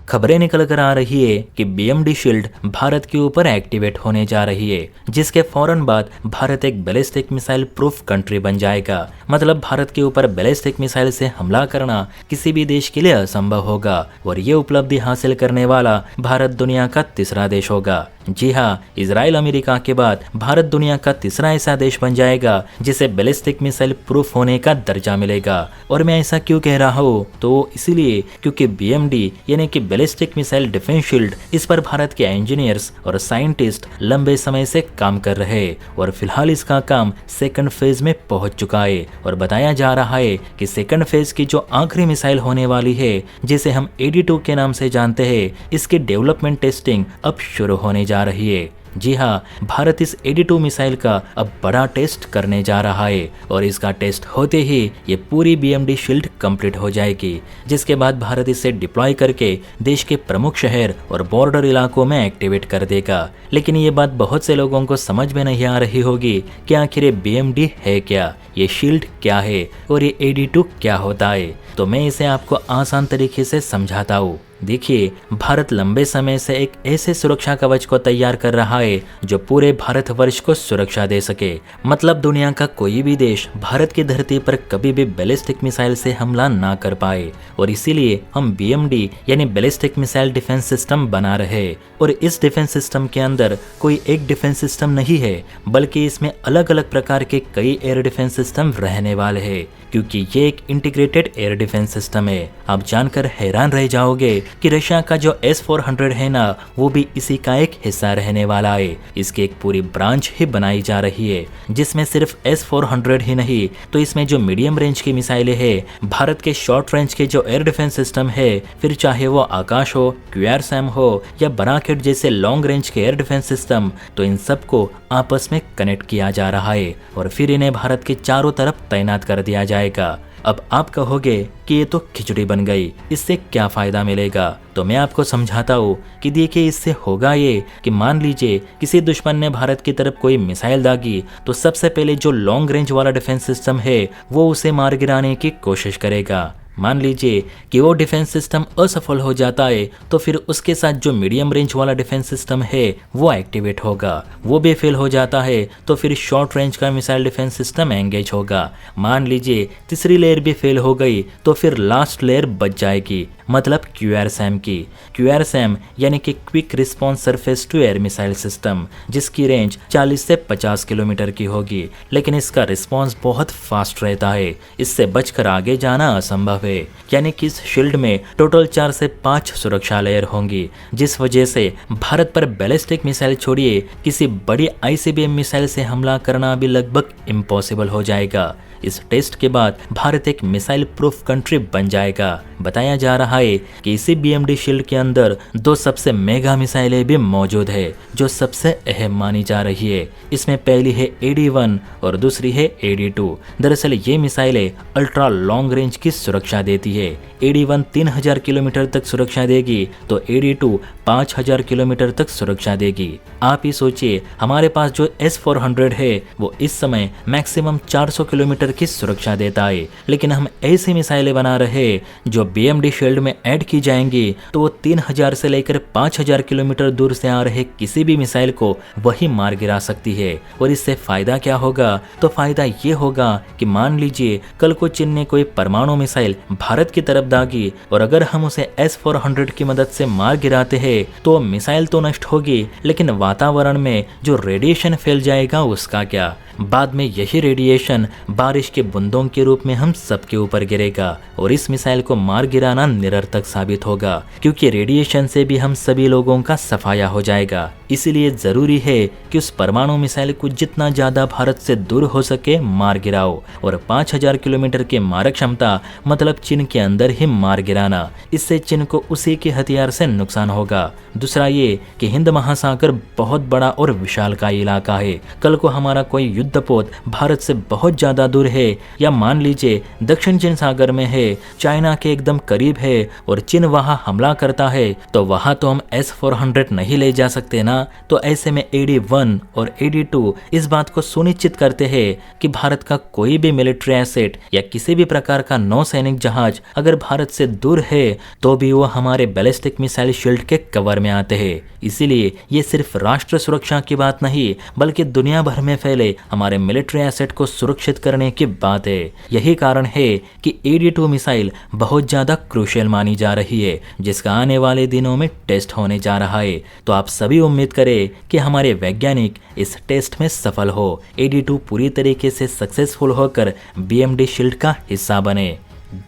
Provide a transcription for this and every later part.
खबरें निकल कर आ रही है कि BMD शील्ड भारत के ऊपर एक्टिवेट होने जा रही है, जिसके फौरन बाद भारत एक बैलिस्टिक मिसाइल प्रूफ कंट्री बन जाएगा। मतलब भारत के ऊपर बैलिस्टिक मिसाइल से हमला करना किसी भी देश के लिए असंभव होगा और ये उपलब्धि हासिल करने वाला भारत दुनिया का तीसरा देश होगा। जी हाँ, इजराइल अमेरिका के बाद भारत दुनिया का तीसरा ऐसा देश बन जाएगा जिसे बैलिस्टिक मिसाइल प्रूफ होने का दर्जा मिलेगा। और मैं ऐसा क्यों कह रहा हूँ, तो इसीलिए क्योंकि BMD यानी कि बैलिस्टिक मिसाइल डिफेंस शील्ड, इस पर भारत के इंजीनियर्स और साइंटिस्ट लंबे समय से काम कर रहे हैं और फिलहाल इसका काम सेकंड फेज में पहुंच चुका है। और बताया जा रहा है कि सेकंड फेज की जो आखिरी मिसाइल होने वाली है, जिसे हम AD2 के नाम से जानते हैं, इसकी डेवलपमेंट टेस्टिंग अब शुरू होने जा रही है। जी हाँ, भारत इस AD2 मिसाइल का अब बड़ा टेस्ट करने जा रहा है और इसका टेस्ट होते ही ये पूरी BMD शील्ड कंप्लीट हो जाएगी, जिसके बाद भारत इसे डिप्लॉय करके देश के प्रमुख शहर और बॉर्डर इलाकों में एक्टिवेट कर देगा। लेकिन ये बात बहुत से लोगों को समझ में नहीं आ रही होगी कि आखिर ये BMD है क्या, ये शील्ड क्या है और ये AD2 क्या होता है। तो मैं इसे आपको आसान तरीके से समझाता हूँ। देखिए, भारत लंबे समय से एक ऐसे सुरक्षा कवच को तैयार कर रहा है जो पूरे भारतवर्ष को सुरक्षा दे सके। मतलब दुनिया का कोई भी देश भारत की धरती पर कभी भी बैलिस्टिक मिसाइल से हमला ना कर पाए, और इसीलिए हम BMD यानी बैलिस्टिक मिसाइल डिफेंस सिस्टम बना रहे। और इस डिफेंस सिस्टम के अंदर कोई एक डिफेंस सिस्टम नहीं है, बल्कि इसमें अलग अलग प्रकार के कई एयर डिफेंस सिस्टम रहने वाले हैं, क्योंकि ये एक इंटीग्रेटेड एयर डिफेंस सिस्टम है। आप जानकर हैरान रह जाओगे कि रशिया का जो S-400 है ना, वो भी इसी का एक हिस्सा रहने वाला है। इसकी एक पूरी ब्रांच ही बनाई जा रही है, जिसमें सिर्फ S-400 ही नहीं, तो इसमें जो मीडियम रेंज की मिसाइलें हैं, भारत के शॉर्ट रेंज के जो एयर डिफेंस सिस्टम है, फिर चाहे वो आकाश हो, QRSAM हो या बराकेट जैसे लॉन्ग रेंज के एयर डिफेंस सिस्टम, तो इन सबको आपस में कनेक्ट किया जा रहा है और फिर इन्हें भारत के चारों तरफ तैनात कर दिया जाएगा। अब आप कहोगे कि ये तो खिचड़ी बन गई, इससे क्या फायदा मिलेगा? तो मैं आपको समझाता हूँ कि देखिए, इससे होगा ये कि मान लीजिए किसी दुश्मन ने भारत की तरफ कोई मिसाइल दागी, तो सबसे पहले जो लॉन्ग रेंज वाला डिफेंस सिस्टम है वो उसे मार गिराने की कोशिश करेगा। मान लीजिए कि वो डिफेंस सिस्टम असफल हो जाता है, तो फिर उसके साथ जो मीडियम रेंज वाला डिफेंस सिस्टम है वो एक्टिवेट होगा। वो भी फेल हो जाता है तो फिर शॉर्ट रेंज का मिसाइल डिफेंस सिस्टम एंगेज होगा। मान लीजिए तीसरी लेयर भी फेल हो गई तो फिर लास्ट लेयर बच जाएगी, मतलब QRSAM की। QRSAM यानी कि quick response surface to air missile system, जिसकी रेंज 40 से 50 किलोमीटर की होगी, लेकिन इसका रिस्पॉन्स बहुत फास्ट रहता है। इससे बचकर आगे जाना असंभव है। यानी कि इस शील्ड में टोटल 4 से 5 सुरक्षा लेयर होंगी, जिस वजह से भारत पर बैलिस्टिक मिसाइल छोड़िए किसी बड़ी ICBM मिसाइल से हमला करना भी लगभग इम्पॉसिबल हो जाएगा। इस टेस्ट के बाद भारत एक मिसाइल प्रूफ कंट्री बन जाएगा। बताया जा रहा है कि इसी BMD शील्ड के अंदर 2 सबसे मेगा मिसाइलें भी मौजूद है, जो सबसे अहम मानी जा रही है। इसमें पहली है AD1 और दूसरी है AD2। दरअसल ये मिसाइलें अल्ट्रा लॉन्ग रेंज की सुरक्षा देती है। AD1 3000 किलोमीटर तक सुरक्षा देगी, तो AD2 5000 किलोमीटर तक सुरक्षा देगी। आप ही सोचिए, हमारे पास जो S-400 है वो इस समय मैक्सिमम 400 किलोमीटर की सुरक्षा देता है, लेकिन हम ऐसी मिसाइलें बना रहे जो BMD शील्ड में ऐड की जाएंगी तो वो 3000 से लेकर 5000 किलोमीटर दूर से आ रहे किसी भी मिसाइल को वही मार गिरा सकती है। और इससे फायदा क्या होगा? तो फायदा ये होगा कि मान लीजिए कल को चीन ने कोई परमाणु मिसाइल भारत की तरफ दागी और अगर हम उसे S-400 की मदद से मार गिराते हैं तो मिसाइल तो नष्ट होगी, लेकिन वातावरण में जो रेडिएशन फैल जाएगा उसका क्या? बाद में यही रेडिएशन बारिश के बूंदों के रूप में हम सबके ऊपर गिरेगा और इस मिसाइल को मार गिराना निरर्थक साबित होगा, क्योंकि रेडिएशन से भी हम सभी लोगों का सफाया हो जाएगा। इसीलिए जरूरी है कि उस परमाणु मिसाइल को जितना ज्यादा भारत से दूर हो सके मार गिराओ, और 5000 किलोमीटर की मारक क्षमता मतलब चीन के अंदर ही मार गिराना। इससे चीन को उसी के हथियार से नुकसान होगा। दूसरा ये कि हिंद महासागर बहुत बड़ा और विशालकाय इलाका है। कल को हमारा कोई युद्धपोत भारत से बहुत ज्यादा दूर है, या मान लीजिए दक्षिण चीन सागर में है, चाइना के एकदम करीब है और चीन वहां हमला करता है, तो वहां तो हम S-400 नहीं ले जा सकते ना। तो ऐसे में AD1 और AD2 इस बात को सुनिश्चित करते हैं कि भारत का कोई भी मिलिट्री एसेट या किसी भी प्रकार का नौसैनिक जहाज अगर भारत से दूर है तो भी वो हमारे बैलिस्टिक मिसाइल शील्ड के कवर में आते हैं। इसीलिए ये सिर्फ राष्ट्र सुरक्षा की बात नहीं बल्कि दुनिया भर में फैले हमारे मिलिट्री एसेट को सुरक्षित करने की बात है। यही कारण है कि AD2 मिसाइल बहुत ज्यादा क्रूशियल मानी जा रही है, जिसका आने वाले दिनों में टेस्ट होने जा रहा है। तो आप सभी उम्मीद करें कि हमारे वैज्ञानिक इस टेस्ट में सफल हो, AD2 पूरी तरीके से सक्सेसफुल होकर BMD शील्ड का हिस्सा बने।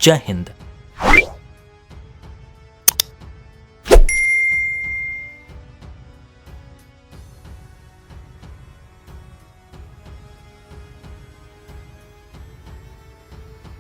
जय हिंद।